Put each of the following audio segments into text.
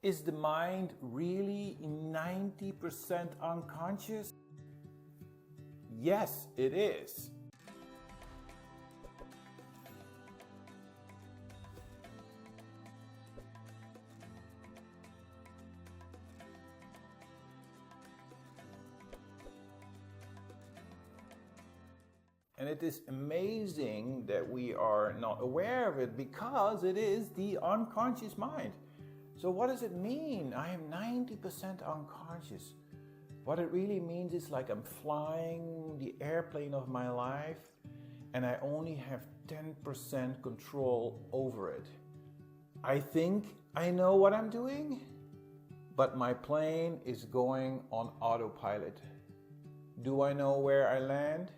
Is the mind really 90% unconscious? Yes, it is. And it is amazing that we are not aware of it because it is the unconscious mind. So what does it mean? I am 90% unconscious. What it really means is like I'm flying the airplane of my life and I only have 10% control over it. I think I know what I'm doing, but my plane is going on autopilot. Do I know where I land?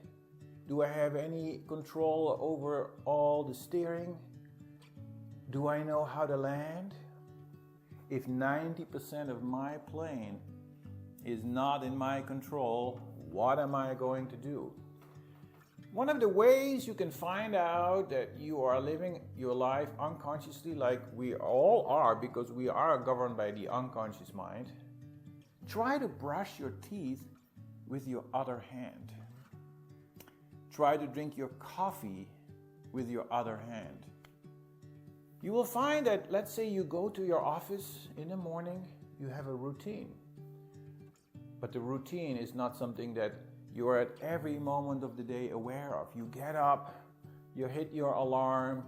Do I have any control over all the steering? Do I know how to land? If 90% of my plane is not in my control, what am I going to do? One of the ways you can find out that you are living your life unconsciously, like we all are, because we are governed by the unconscious mind, try to brush your teeth with your other hand. Try to drink your coffee with your other hand. You will find that, let's say you go to your office in the morning, you have a routine. But the routine is not something that you are at every moment of the day aware of. You get up, you hit your alarm,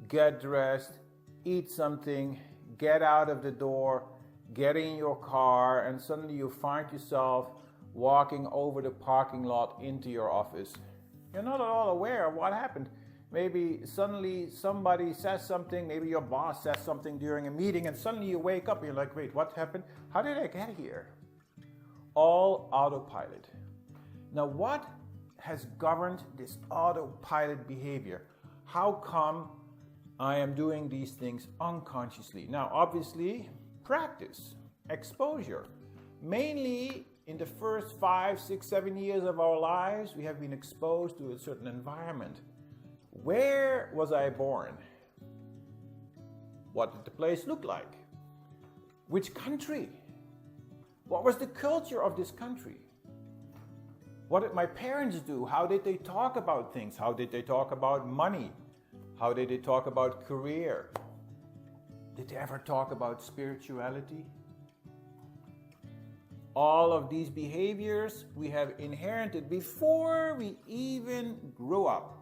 get dressed, eat something, get out of the door, get in your car, and suddenly you find yourself walking over the parking lot into your office. You're not at all aware of what happened. Maybe suddenly somebody says something, maybe your boss says something during a meeting, and suddenly you wake up and you're like, wait, what happened? How did I get here? All autopilot. Now, what has governed this autopilot behavior? How come I am doing these things unconsciously? Now, obviously, practice, exposure. Mainly in the first 5, 6, 7 years of our lives, we have been exposed to a certain environment. Where was I born? What did the place look like? Which country? What was the culture of this country? What did my parents do? How did they talk about things? How did they talk about money? How did they talk about career? Did they ever talk about spirituality? All of these behaviors we have inherited before we even grew up.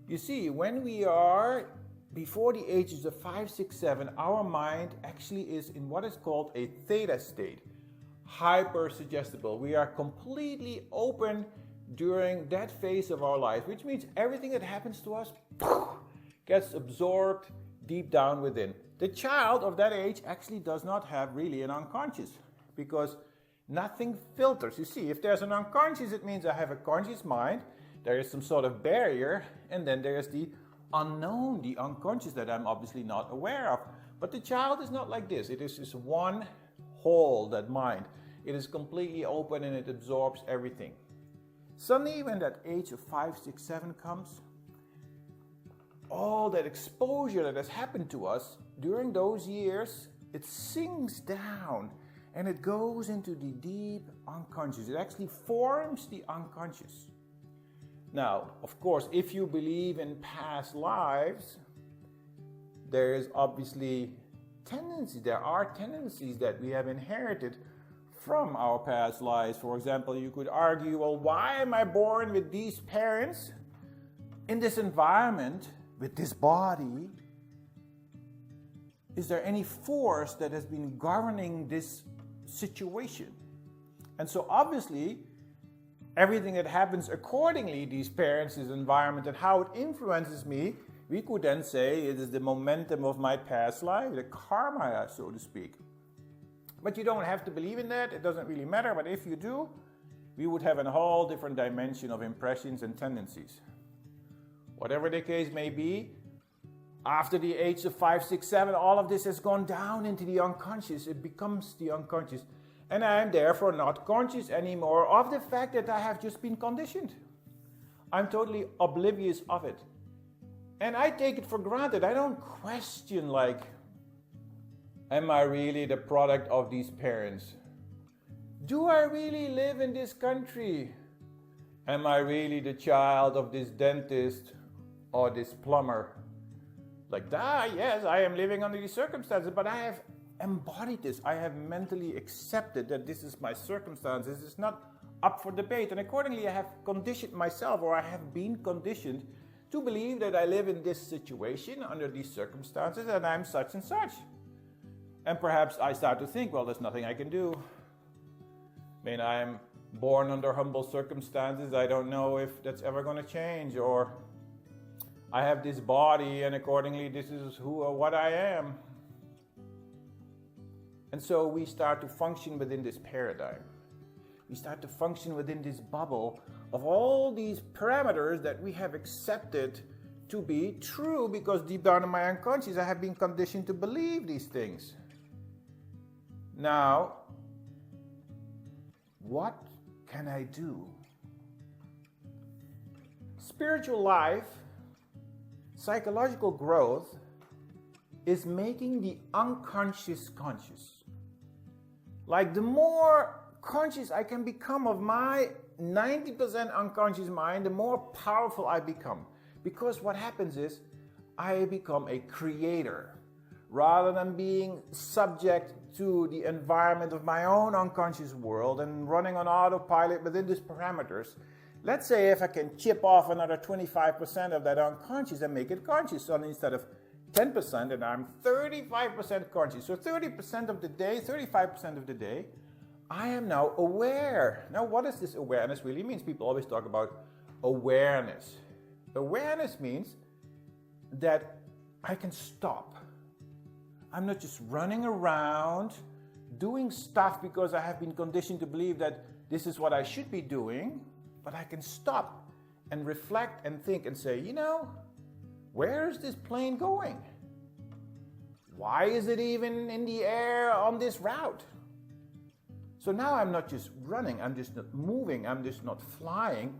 You see, when we are before the ages of 5, 6, 7, our mind actually is in what is called a theta state, hyper-suggestible. We are completely open during that phase of our life, which means everything that happens to us gets absorbed deep down within. The child of that age actually does not have really an unconscious, because nothing filters. You see, if there's an unconscious, it means I have a conscious mind. There is some sort of barrier, and then there's the unknown, the unconscious that I'm obviously not aware of. But the child is not like this. It is just one whole, that mind. It is completely open and it absorbs everything. Suddenly, when that age of 5, 6, 7 comes, all that exposure that has happened to us during those years, it sinks down and it goes into the deep unconscious. It actually forms the unconscious. Now, of course, if you believe in past lives, there is obviously there are tendencies that we have inherited from our past lives. For example, you could argue, well, why am I born with these parents, in this environment, with this body? Is there any force that has been governing this situation? And so obviously, everything that happens accordingly, these parents, this environment, and how it influences me, we could then say it is the momentum of my past life, the karma, so to speak. But you don't have to believe in that. It doesn't really matter. But if you do, we would have a whole different dimension of impressions and tendencies. Whatever the case may be, after the age of 5, 6, 7, all of this has gone down into the unconscious. It becomes the unconscious. And I am therefore not conscious anymore of the fact that I have just been conditioned. I'm totally oblivious of it. And I take it for granted. I don't question, like, Am I really the product of these parents? Do I really live in this country? Am I really the child of this dentist or this plumber? Like, yes, I am living under these circumstances, but I have embodied this. I have mentally accepted that this is my circumstances. It's not up for debate. And accordingly, I have conditioned myself, or I have been conditioned to believe that I live in this situation under these circumstances and I'm such and such. And perhaps I start to think, well, there's nothing I can do. I mean, I'm born under humble circumstances. I don't know if that's ever going to change, or I have this body and accordingly this is who or what I am. And so we start to function within this paradigm. We start to function within this bubble of all these parameters that we have accepted to be true, because deep down in my unconscious I have been conditioned to believe these things. Now, what can I do? Spiritual life, psychological growth, is making the unconscious conscious. Like, the more conscious I can become of my 90% unconscious mind, the more powerful I become. Because what happens is, I become a creator. Rather than being subject to the environment of my own unconscious world and running on autopilot within these parameters, let's say if I can chip off another 25% of that unconscious and make it conscious, so instead of 10%, and I'm 35% conscious. So 30% of the day, 35% of the day, I am now aware. Now, what does this awareness really mean? People always talk about awareness. Awareness means that I can stop. I'm not just running around doing stuff because I have been conditioned to believe that this is what I should be doing, but I can stop and reflect and think and say, where is this plane going? Why is it even in the air on this route? So now I'm not just running, I'm just not moving, I'm just not flying.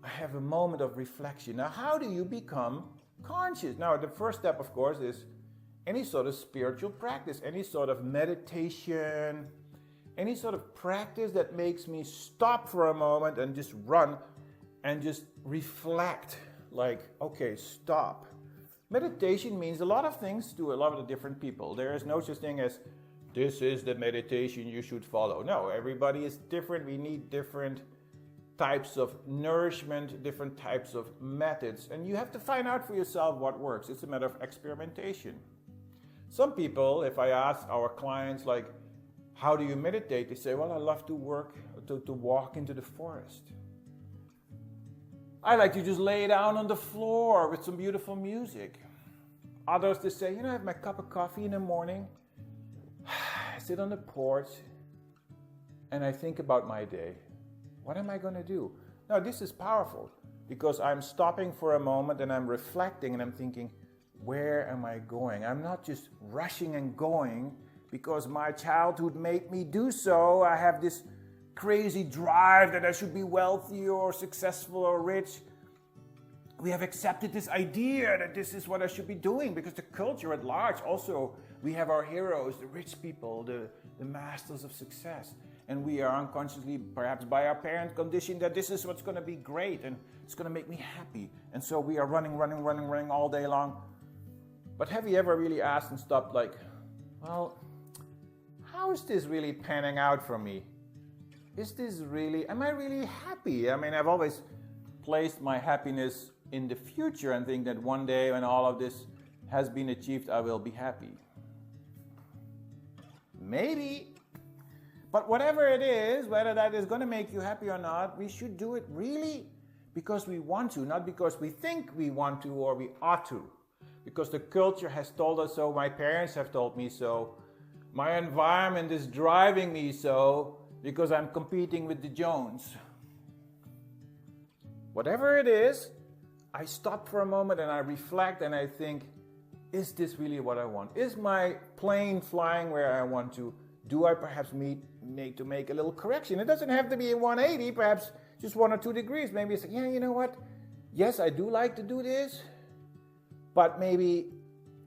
I have a moment of reflection. Now, how do you become conscious? Now, the first step, of course, is any sort of spiritual practice, any sort of meditation, any sort of practice that makes me stop for a moment and just run and just reflect. Like, okay, stop. Meditation means a lot of things to a lot of the different people. There is no such thing as, this is the meditation you should follow. No, everybody is different. We need different types of nourishment, different types of methods. And you have to find out for yourself what works. It's a matter of experimentation. Some people, if I ask our clients, like, how do you meditate? They say, well, I love to walk into the forest. I like to just lay down on the floor with some beautiful music. Others, they say, I have my cup of coffee in the morning. I sit on the porch and I think about my day. What am I going to do? Now, this is powerful because I'm stopping for a moment and I'm reflecting and I'm thinking, where am I going? I'm not just rushing and going because my childhood made me do so. I have this crazy drive that I should be wealthy or successful or rich. We have accepted this idea that this is what I should be doing because the culture at large also, we have our heroes, the rich people, the masters of success. And we are unconsciously, perhaps by our parents, conditioned that this is what's going to be great and it's going to make me happy. And so we are running all day long. But have you ever really asked and stopped like, well, how is this really panning out for me? Am I really happy? I mean, I've always placed my happiness in the future and think that one day when all of this has been achieved, I will be happy. Maybe. But whatever it is, whether that is going to make you happy or not, we should do it really because we want to, not because we think we want to or we ought to. Because the culture has told us so, my parents have told me so, my environment is driving me so, because I'm competing with the Jones. Whatever it is, I stop for a moment and I reflect and I think, is this really what I want? Is my plane flying where I want to? Do I perhaps need to make a little correction? It doesn't have to be 180, perhaps just 1 or 2 degrees. Maybe it's like, you know what? Yes, I do like to do this, but maybe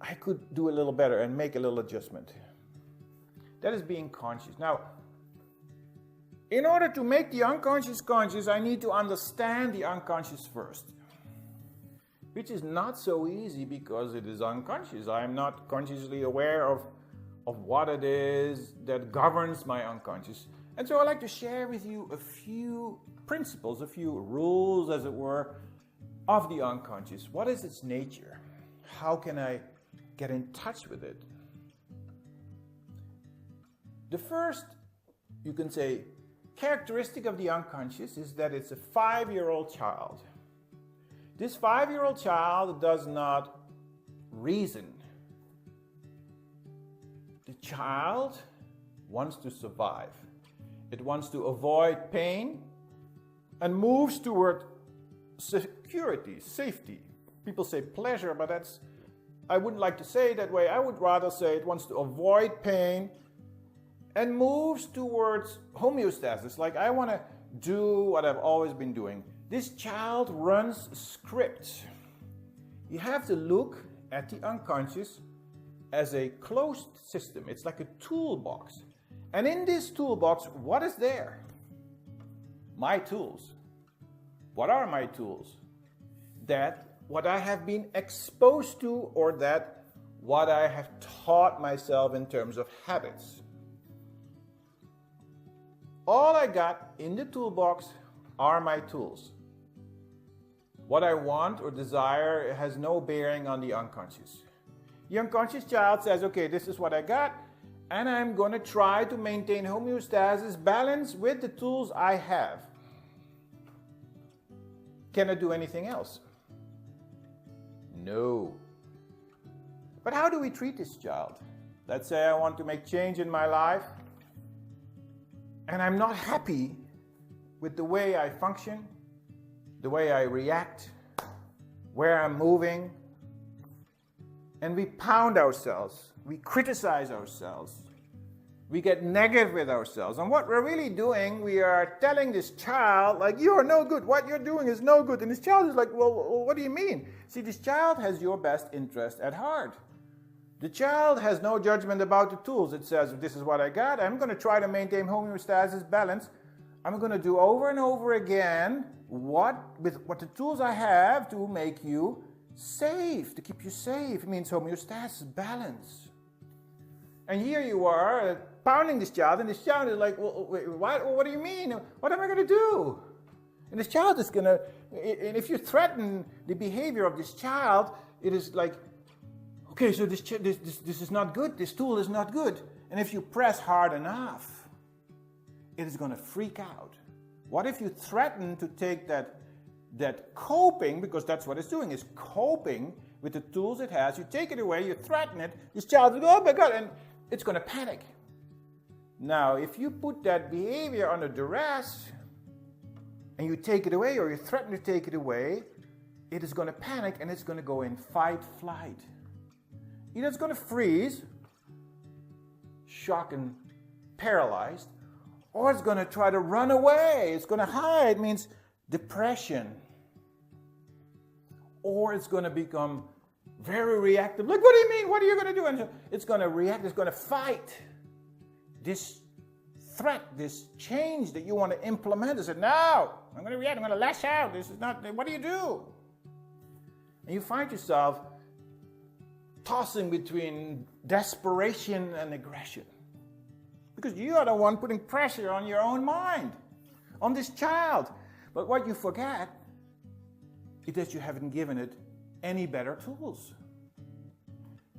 I could do a little better and make a little adjustment. That is being conscious. Now, in order to make the unconscious conscious, I need to understand the unconscious first, which is not so easy because it is unconscious. I am not consciously aware of what it is that governs my unconscious. And so I'd like to share with you a few principles, a few rules, as it were, of the unconscious. What is its nature? How can I get in touch with it? The first, you can say, characteristic of the unconscious is that it's a 5-year-old child. This 5-year-old child does not reason. The child wants to survive. It wants to avoid pain and moves toward security, safety. People say pleasure, but I wouldn't like to say it that way. I would rather say it wants to avoid pain and moves towards homeostasis. Like, I want to do what I've always been doing. This child runs a script. You have to look at the unconscious as a closed system. It's like a toolbox. And in this toolbox, what is there? My tools. What are my tools? That what I have been exposed to, or that what I have taught myself in terms of habits. All I got in the toolbox are my tools. What I want or desire has no bearing on the unconscious. The unconscious child says, okay, this is what I got, and I'm going to try to maintain homeostasis, balance with the tools I have. Can I do anything else? No. But how do we treat this child? Let's say I want to make change in my life, and I'm not happy with the way I function, the way I react, where I'm moving, and we pound ourselves, we criticize ourselves, we get negative with ourselves. And what we're really doing, we are telling this child, like, you are no good, what you're doing is no good. And this child is like, well, what do you mean? See, this child has your best interest at heart. The child has no judgment about the tools. It says, this is what I got. I'm going to try to maintain homeostasis, balance. I'm going to do over and over again what the tools I have to make you safe, to keep you safe. It means homeostasis, balance. And here you are pounding this child, and this child is like, well, wait, what do you mean? What am I going to do? And this child is going to, and if you threaten the behavior of this child, it is like, okay, so this is not good, this tool is not good. And if you press hard enough, it is going to freak out. What if you threaten to take that coping, because that's what it's doing, is coping with the tools it has. You take it away, you threaten it, this child will go, oh my God, and it's going to panic. Now, if you put that behavior under duress, and you take it away, or you threaten to take it away, it is going to panic, and it's going to go in fight, flight. Either it's going to freeze, shock and paralyzed, or it's going to try to run away. It's going to hide, means depression. Or it's going to become very reactive. Like, what do you mean? What are you going to do? And it's going to react. It's going to fight this threat, this change that you want to implement. It said, no, I'm going to react. I'm going to lash out. This is not, what do you do? And you find yourself tossing between desperation and aggression. Because you are the one putting pressure on your own mind, on this child. But what you forget is that you haven't given it any better tools.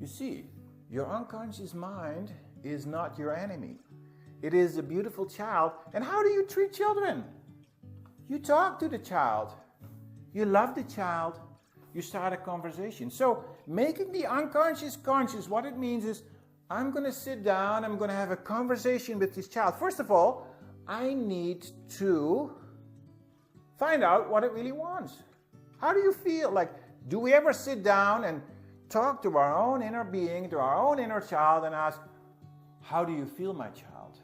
You see, your unconscious mind is not your enemy. It is a beautiful child. And how do you treat children? You talk to the child. You love the child. You start a conversation. So making the unconscious conscious, what it means is, I'm going to sit down, I'm going to have a conversation with this child. First of all, I need to find out what it really wants. How do you feel? Like, do we ever sit down and talk to our own inner being, to our own inner child, and ask, how do you feel, my child?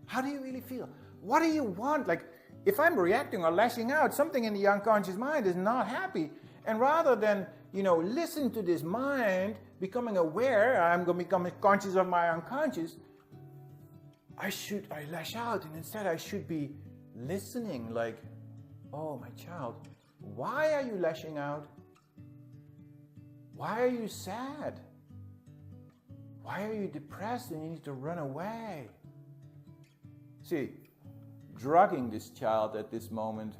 How do you really feel? What do you want? Like, if I'm reacting or lashing out, something in the unconscious mind is not happy. And rather than, listen to this mind, becoming aware, I'm going to become conscious of my unconscious, I lash out, and instead I should be listening like, oh, my child, why are you lashing out? Why are you sad? Why are you depressed and you need to run away? See, drugging this child at this moment,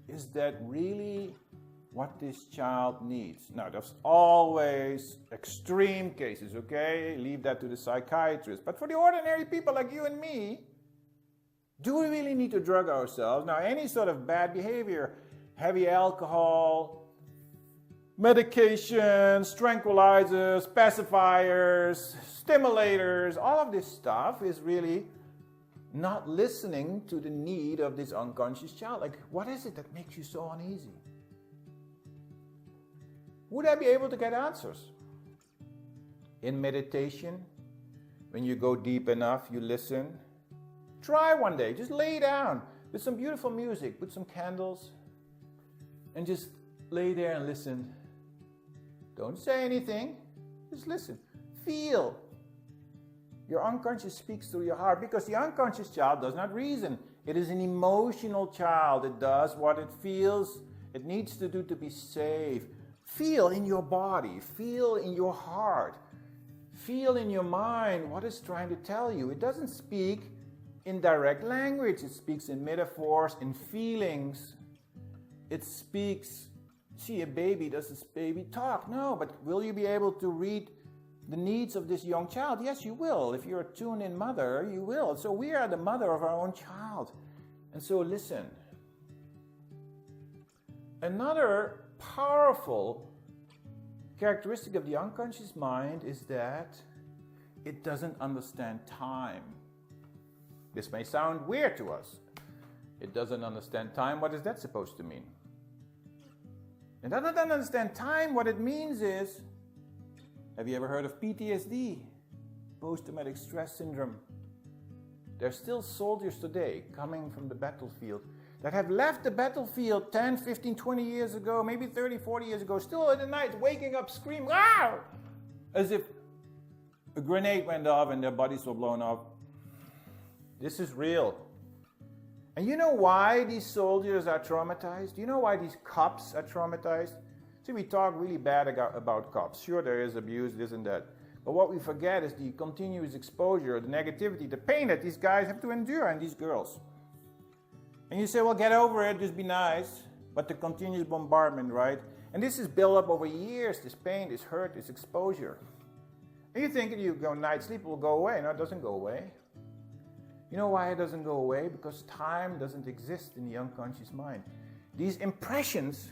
is that really what this child needs? Now, there's always extreme cases, okay? Leave that to the psychiatrist. But for the ordinary people like you and me, do we really need to drug ourselves? Now, any sort of bad behavior, heavy alcohol, medications, tranquilizers, pacifiers, stimulators, all of this stuff is really not listening to the need of this unconscious child. Like, what is it that makes you so uneasy? Would I be able to get answers? In meditation, when you go deep enough, you listen. Try one day, just lay down with some beautiful music, put some candles, and just lay there and listen. Don't say anything, just listen. Feel. Your unconscious speaks through your heart, because the unconscious child does not reason. It is an emotional child. It does what it feels it needs to do to be safe. Feel in your body, feel in your heart, feel in your mind what it's trying to tell you. It doesn't speak in direct language. It speaks in metaphors, in feelings. It speaks, see, a baby, does this baby talk? No, but will you be able to read the needs of this young child? Yes, you will. If you're a tuned-in mother, you will. So we are the mother of our own child. And so listen. Another powerful characteristic of the unconscious mind is that it doesn't understand time. This may sound weird to us. It doesn't understand time. What is that supposed to mean? It doesn't understand time. What it means is, have you ever heard of PTSD? Post-traumatic stress syndrome. There's still soldiers today coming from the battlefield that have left the battlefield 10, 15, 20 years ago, maybe 30, 40 years ago, still in the night waking up screaming, "Ah!" as if a grenade went off and their bodies were blown up. This is real. And you know why these soldiers are traumatized? You know why these cops are traumatized? See, we talk really bad about cops. Sure, there is abuse, this and that. But what we forget is the continuous exposure, the negativity, the pain that these guys have to endure, and these girls. And you say, well, get over it, just be nice. But the continuous bombardment, right? And this is built up over years, this pain, this hurt, this exposure. And you think you go night sleep, it will go away. No, it doesn't go away. You know why it doesn't go away? Because time doesn't exist in the unconscious mind. These impressions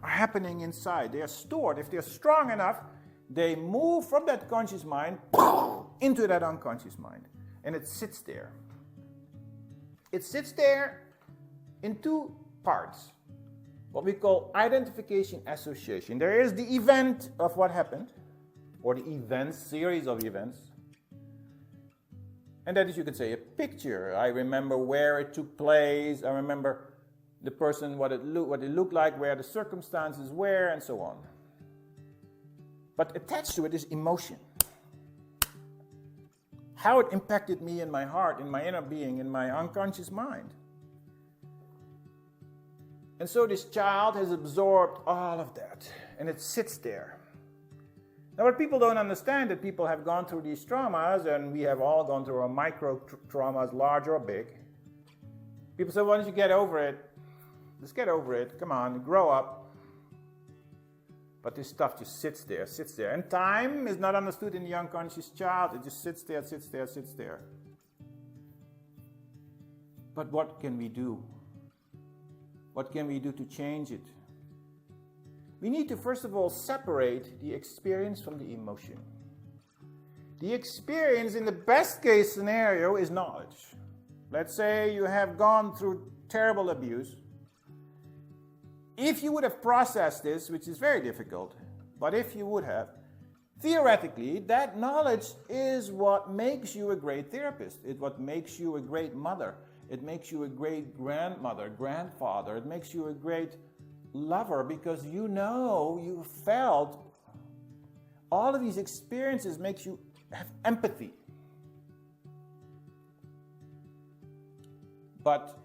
are happening inside. They are stored. If they're strong enough, they move from that conscious mind into that unconscious mind. And it sits there. It sits there in two parts. What we call identification association. There is the event of what happened, or the events, series of events. And that is, you could say, a picture. I remember where it took place. I remember the person, what it looked like, where the circumstances were, and so on. But attached to it is emotion. How it impacted me in my heart, in my inner being, in my unconscious mind. And so this child has absorbed all of that, and it sits there. Now, what people don't understand, that people have gone through these traumas, and we have all gone through our micro traumas, large or big. People say, why don't you get over it? Just get over it. Come on, grow up. But this stuff just sits there. And time is not understood in the unconscious child. It just sits there. But what can we do? What can we do to change it? We need to, first of all, separate the experience from the emotion. The experience, in the best case scenario, is knowledge. Let's say you have gone through terrible abuse. If you would have processed this, which is very difficult, but if you would have, theoretically, that knowledge is what makes you a great therapist. It's what makes you a great mother. It makes you a great grandmother, grandfather. It makes you a great lover, because you know, you felt all of these experiences makes you have empathy. but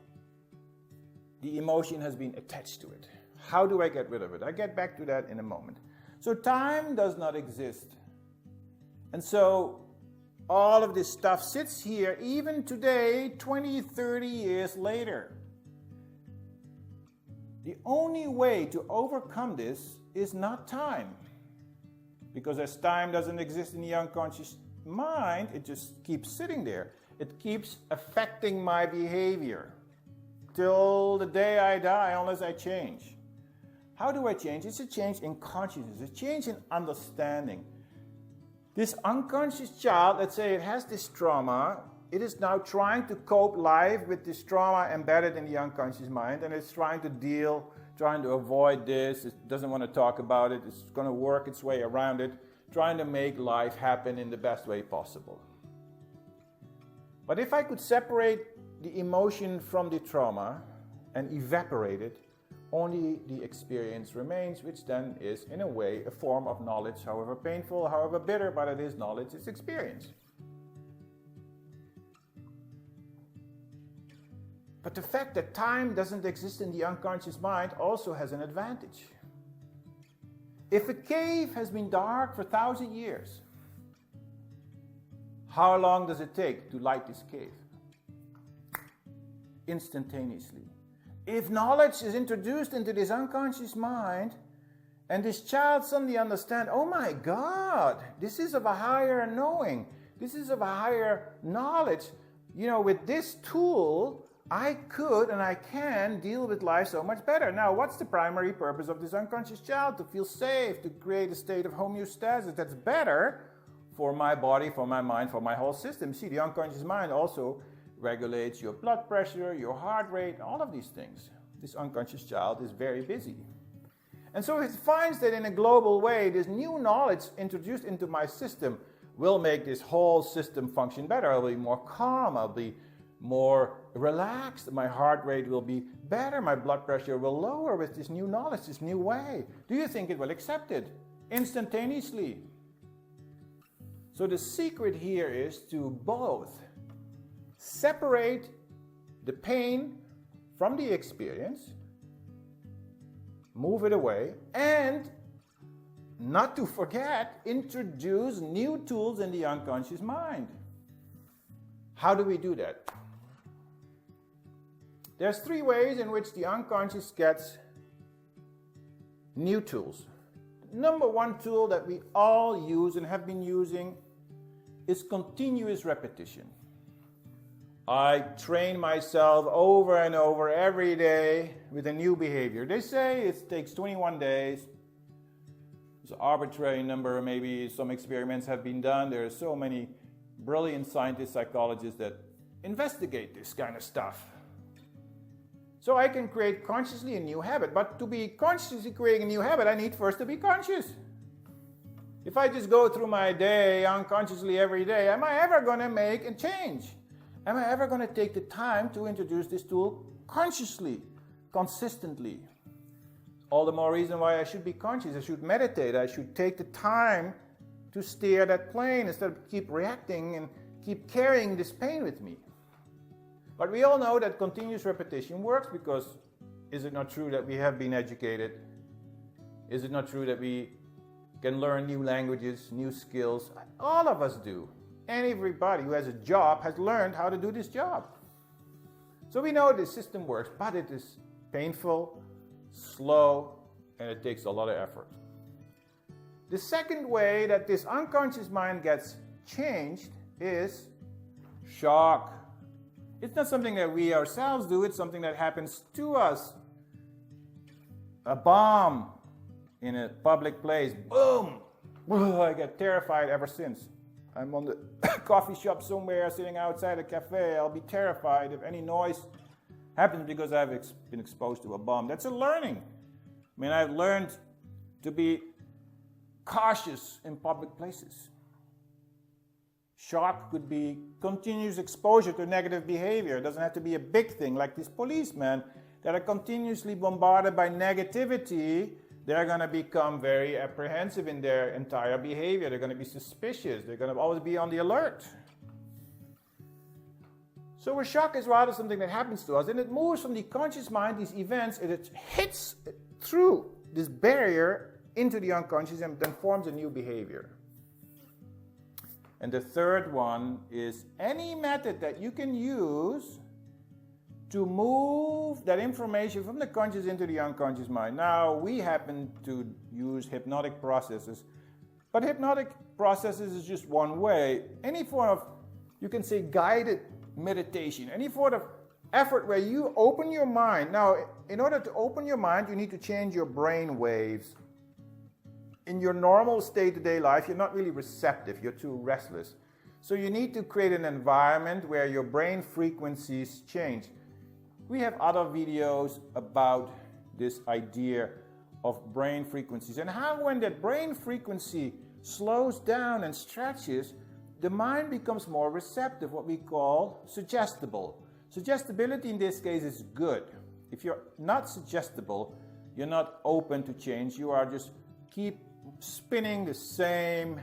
the emotion has been attached to it. How do I get rid of it? I get back to that in a moment. So time does not exist. And so all of this stuff sits here even today, 20, 30 years later. The only way to overcome this is not time. Because as time doesn't exist in the unconscious mind, it just keeps sitting there. It keeps affecting my behavior till the day I die, unless I change. How do I change? It's a change in consciousness, a change in understanding. This unconscious child, let's say it has this trauma, it is now trying to cope live with this trauma embedded in the unconscious mind, and it's trying to avoid this, it doesn't want to talk about it, it's going to work its way around it, trying to make life happen in the best way possible. But if I could separate the emotion from the trauma and evaporate it, only the experience remains, which then is, in a way, a form of knowledge, however painful, however bitter, but it is knowledge, it's experience. But the fact that time doesn't exist in the unconscious mind also has an advantage. If a cave has been dark for 1,000 years, how long does it take to light this cave? Instantaneously. If knowledge is introduced into this unconscious mind, and this child suddenly understands, oh my God, this is of a higher knowing, this is of a higher knowledge. You know, with this tool, I could and I can deal with life so much better. Now, what's the primary purpose of this unconscious child? To feel safe, to create a state of homeostasis that's better for my body, for my mind, for my whole system. See, the unconscious mind also regulates your blood pressure, your heart rate, all of these things. This unconscious child is very busy. And so it finds that in a global way, this new knowledge introduced into my system will make this whole system function better. I'll be more calm, I'll be more relaxed, my heart rate will be better, my blood pressure will lower with this new knowledge, this new way. Do you think it will accept it? Instantaneously. So the secret here is to both separate the pain from the experience, move it away, and not to forget, introduce new tools in the unconscious mind. How do we do that? There's 3 ways in which the unconscious gets new tools. Number 1 tool that we all use and have been using is continuous repetition. I train myself over and over every day with a new behavior. They say it takes 21 days. It's an arbitrary number. Maybe some experiments have been done. There are so many brilliant scientists, psychologists that investigate this kind of stuff. So I can create consciously a new habit. But to be consciously creating a new habit, I need first to be conscious. If I just go through my day unconsciously every day, am I ever going to make a change? Am I ever going to take the time to introduce this tool consciously, consistently? All the more reason why I should be conscious. I should meditate. I should take the time to steer that plane instead of keep reacting and keep carrying this pain with me. But we all know that continuous repetition works because is it not true that we have been educated? Is it not true that we can learn new languages, new skills? All of us do. And everybody who has a job has learned how to do this job. So we know this system works, but it is painful, slow, and it takes a lot of effort. The second way that this unconscious mind gets changed is shock. It's not something that we ourselves do, it's something that happens to us. A bomb in a public place, boom! I get terrified ever since. I'm on the coffee shop somewhere, sitting outside a cafe, I'll be terrified if any noise happens because I've been exposed to a bomb. That's a learning. I mean, I've learned to be cautious in public places. Shock could be continuous exposure to negative behavior. It doesn't have to be a big thing like these policemen that are continuously bombarded by negativity. They're going to become very apprehensive in their entire behavior. They're going to be suspicious. They're going to always be on the alert. So a shock is rather something that happens to us, and it moves from the conscious mind, these events, and it hits through this barrier into the unconscious and then forms a new behavior. And the third one is any method that you can use to move that information from the conscious into the unconscious mind. Now, we happen to use hypnotic processes, but hypnotic processes is just one way. Any form of, you can say, guided meditation, any sort of effort where you open your mind. Now, in order to open your mind, you need to change your brain waves. In your normal day-to-day life, you're not really receptive, you're too restless. So you need to create an environment where your brain frequencies change. We have other videos about this idea of brain frequencies and how when that brain frequency slows down and stretches, the mind becomes more receptive, what we call suggestible. Suggestibility in this case is good. If you're not suggestible, you're not open to change, you are just keep spinning the same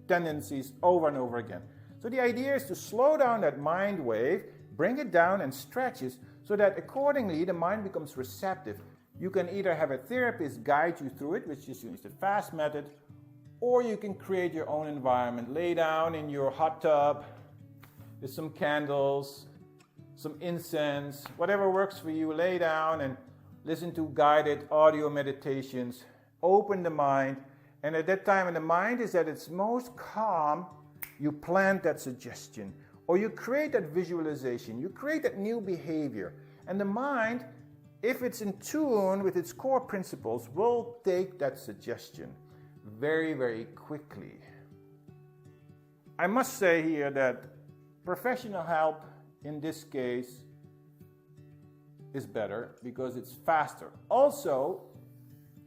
tendencies over and over again. So the idea is to slow down that mind wave, bring it down and stretch it so that accordingly the mind becomes receptive. You can either have a therapist guide you through it, which is the fast method, or you can create your own environment. Lay down in your hot tub with some candles, some incense, whatever works for you. Lay down and listen to guided audio meditations. Open the mind. And at that time when the mind is at its most calm, you plant that suggestion. Or you create that visualization. You create that new behavior. And the mind, if it's in tune with its core principles, will take that suggestion very, very quickly. I must say here that professional help in this case is better because it's faster. Also,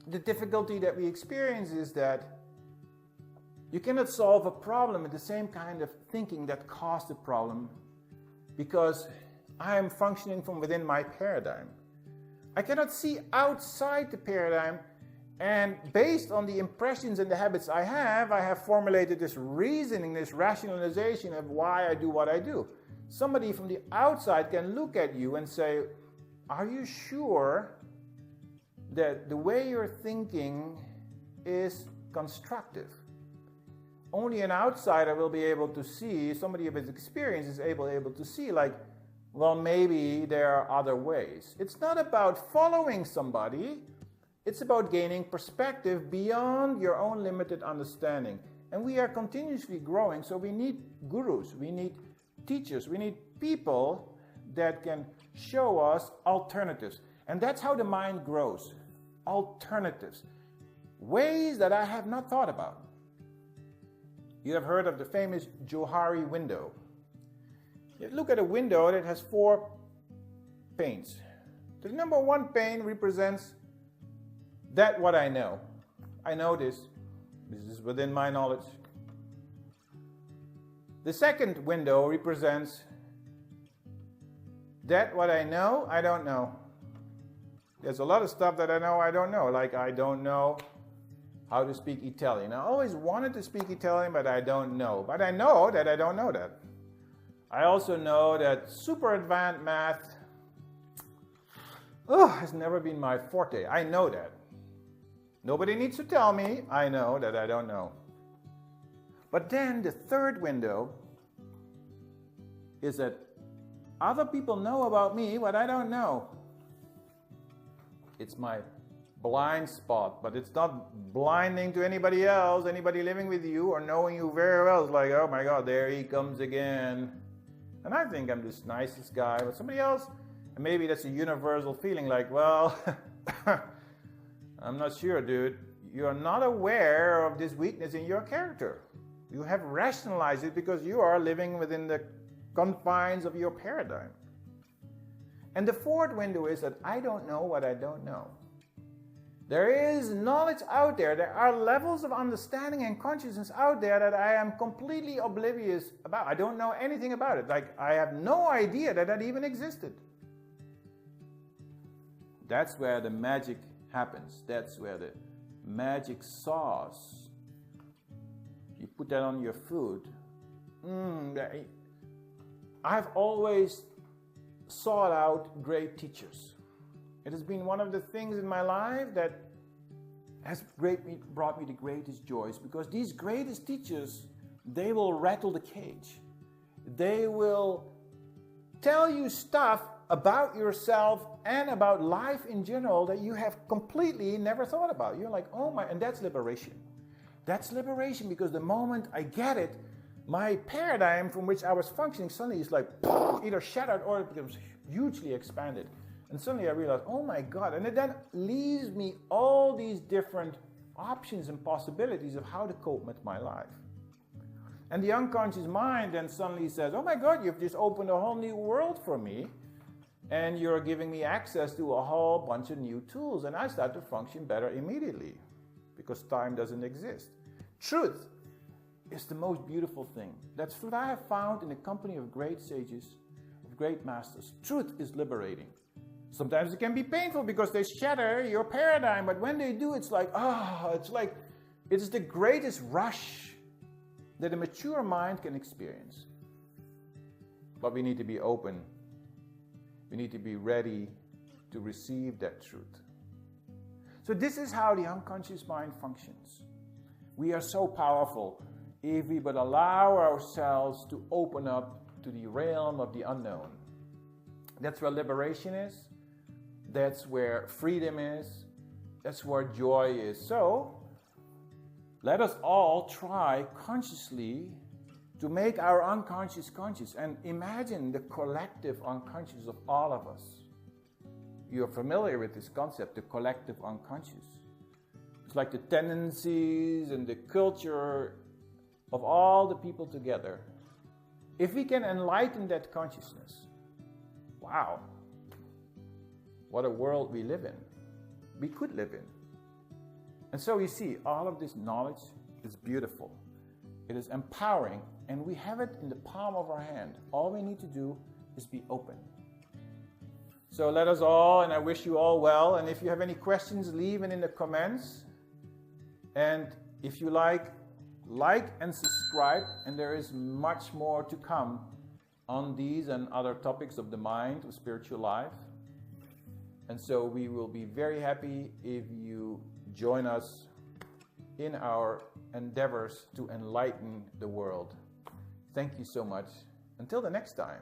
the difficulty that we experience is that you cannot solve a problem with the same kind of thinking that caused the problem because I am functioning from within my paradigm. I cannot see outside the paradigm. And based on the impressions and the habits I have formulated this reasoning, this rationalization of why I do what I do. Somebody from the outside can look at you and say, are you sure that the way you're thinking is constructive? Only an outsider will be able to see, somebody of his experience is able to see, like, well, maybe there are other ways. It's not about following somebody. It's about gaining perspective beyond your own limited understanding. And we are continuously growing, so we need gurus, we need teachers, we need people that can show us alternatives. And that's how the mind grows. Alternatives. Ways that I have not thought about. You have heard of the famous Johari window. You look at a window that has 4 panes. The number 1 pane represents that what I know. I know this. This is within my knowledge. The second window represents that what I know, I don't know. There's a lot of stuff that I know I don't know. Like I don't know how to speak Italian. I always wanted to speak Italian, but I don't know. But I know that I don't know that. I also know that super advanced math has never been my forte. I know that. Nobody needs to tell me. I know that I don't know. But then the third window is that other people know about me what I don't know. It's my blind spot, but it's not blinding to anybody else, anybody living with you or knowing you very well. It's like, oh my God, there he comes again. And I think I'm this nicest guy, but somebody else, and maybe that's a universal feeling like, well, I'm not sure, dude. You're not aware of this weakness in your character. You have rationalized it because you are living within the confines of your paradigm. And the fourth window is that I don't know what I don't know. There is knowledge out there. There are levels of understanding and consciousness out there that I am completely oblivious about. I don't know anything about it. Like I have no idea that even existed. That's where the magic happens. That's where the magic sauce, you put that on your food. I've always sought out great teachers. It has been one of the things in my life that has brought me the greatest joys, because these greatest teachers, they will rattle the cage. They will tell you stuff about yourself and about life in general that you have completely never thought about. You're like, oh my, and that's liberation. That's liberation, because the moment I get it, my paradigm from which I was functioning suddenly is like either shattered or it becomes hugely expanded. And suddenly I realized, oh my God, and it then leaves me all these different options and possibilities of how to cope with my life. And the unconscious mind then suddenly says, oh my God, you've just opened a whole new world for me, and you're giving me access to a whole bunch of new tools, and I start to function better immediately, because time doesn't exist. Truth is the most beautiful thing. That's what I have found in the company of great sages, of great masters. Truth is liberating. Sometimes it can be painful because they shatter your paradigm, but when they do, it's like, it's the greatest rush that a mature mind can experience. But we need to be open. We need to be ready to receive that truth. So this is how the unconscious mind functions. We are so powerful if we but allow ourselves to open up to the realm of the unknown. That's where liberation is. That's where freedom is. That's where joy is. So, let us all try consciously to make our unconscious conscious, and imagine the collective unconscious of all of us. You're familiar with this concept, the collective unconscious. It's like the tendencies and the culture of all the people together. If we can enlighten that consciousness, wow, what a world we live in. We could live in. And so you see, all of this knowledge is beautiful. It is empowering, and we have it in the palm of our hand. All we need to do is be open. So let us all, and I wish you all well, and if you have any questions, leave it in the comments. And if you like and subscribe, and there is much more to come on these and other topics of the mind, of spiritual life. And so we will be very happy if you join us in our endeavors to enlighten the world. Thank you so much. Until the next time.